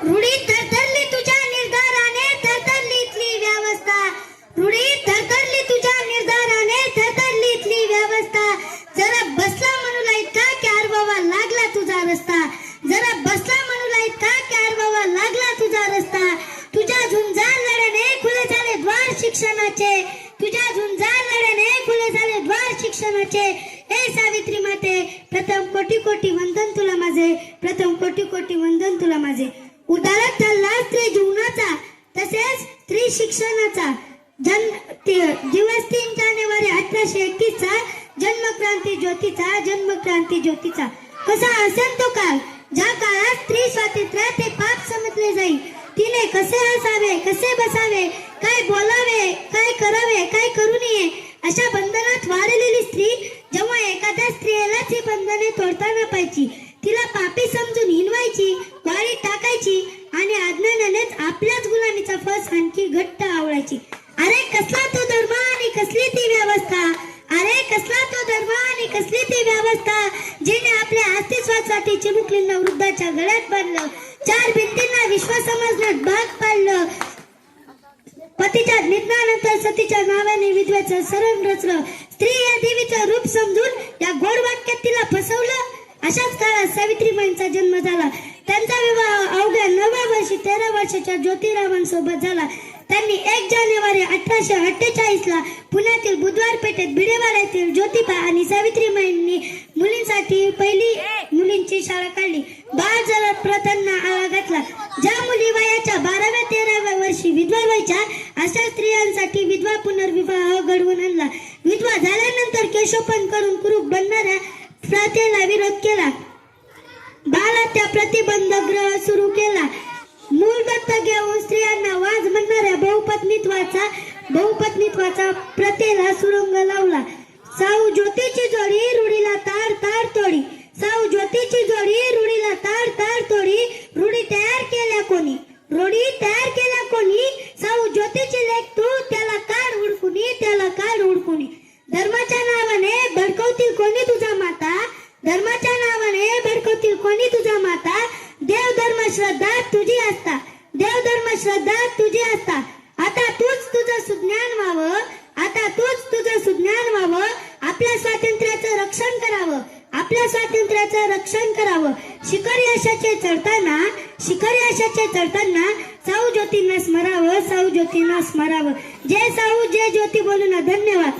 रूढी थरथरली तुझ्या निर्धाराने, थरथरली इथली व्यवस्था. रूढी थरथरली तुझ्या निर्धाराने, थरथरली इथली व्यवस्था. जरा बसला म्हणूला इतका क्यार बाबा लागला तुझा रस्ता. जरा बसला म्हणूला इतका क्यार बाबा लागला तुझा रस्ता. तुझ्या झुंजार लढ्याने खुले झाले द्वार शिक्षणाचे. तुझ्या झुंजार लढ्याने खुले झाले द्वार शिक्षणाचे. हे सावित्री माते, प्रथम कोटी कोटी वंदन तुला माझे. प्रथम कोटी कोटी वंदन तुला माझे. उदारत चालला स्त्री जीवनाचा, तसेच स्त्री शिक्षणाचा. दिवस 3 जानेवारी 1831 चा जन्मक्रांती ज्योतीचा, जन्मक्रांती ज्योतीचा. कसा असेल तो काळ ज्या काळात स्त्री स्वातंत्र्य ते पाप समजले जाईल. तिने कसे असावे, कसे बसावे, काय बोलावे, काय करावे, काय करू नये अशा बंधनात वाढलेली स्त्री जेव्हा एखाद्या स्त्रियेलाच ही बंधने तोडताना पाहायची, तिला पापी समजून हिनवायची, वाळीत टाकायची आणि अज्ञानानेच आपल्याच गुलामीचा फस आणखी घट्ट आवळायची. अरे कसला तो धर्म आणि कसली ती व्यवस्था. अरे कसला तो धर्म आणि कसली ती व्यवस्था. जिने आपल्या अस्तित्वासाठी चिमुकलींना वृद्धाच्या गळ्यात बांधलं, 4 भिंतींना विश्व समजण्यात भाग पाडलं, पतीच्या निधनानंतर सतीच्या नावाने विधवेचं सरण रचलं, स्त्री या देवीचं रूप समजून या गोड वाक्यात तिला फसवलं. अशाच काळात सावित्रीबाईंचा जन्म झाला. त्यांचा विवाह अवघ्या 9व्या वर्षी 13 वर्षाच्या ज्योतिरावांसोबत झाला. त्यांनी 1 जानेवारी 1848 ला पुण्यातील बुधवार पेठेत भिडेवाड्यातील ज्योतिबा आणि सावित्रीबाईंनी मुलींसाठी पहिली मुलींची शाळा काढली. बाळ जलप्रथांना आळा घातला. ज्या मुली वयाच्या 12व्या-13व्या वर्षी विधवा व्हायच्या अशा स्त्रियांसाठी विधवा पुनर्विवाह घडवून आणला. विधवा झाल्यानंतर केशोपन करून कुरूप बनणाऱ्या प्रथेला विरोध केला. बालहत्या प्रतिबंध ग्रह सुरू केला. मूळ दत्तक घेऊन स्त्रियांना वाज म्हणणाऱ्या बहुपत्नीत्वाचा प्रथेला सुरुंग लावला. साऊ ज्योतीची जोडी रूढीला ताड ताड तोडी. साऊ ज्योतीची जोडी रूढीला ताड ताड तोडी. रूढी तयार केल्या कोणी, रूढी तयार केल्या कोणी. साऊ ज्योतीची लेख तू, त्याला काढ उडकुनी, त्याला काढ उडकुनी. धर्माच्या नावाने भडकवतील कोणी तुझा माता. धर्माच्या नावाने भडकवतील कोणी तुझा माता. देव धर्म श्रद्धा तुझी असता, देव धर्म श्रद्धा तुझी असता. आता तूच तुझं सुज्ञान व्हावं, आता तूच तुझं सुज्ञान व्हावं. आपल्या स्वातंत्र्याचं रक्षण करावं, आपल्या स्वातंत्र्याचं रक्षण करावं. शिखर यशाचे चढताना, शिखर यशाचे चढताना साऊ ज्योतींना स्मरावं, साऊ ज्योतींना स्मरावं. जय साऊ, जय ज्योती बोलून धन्यवाद.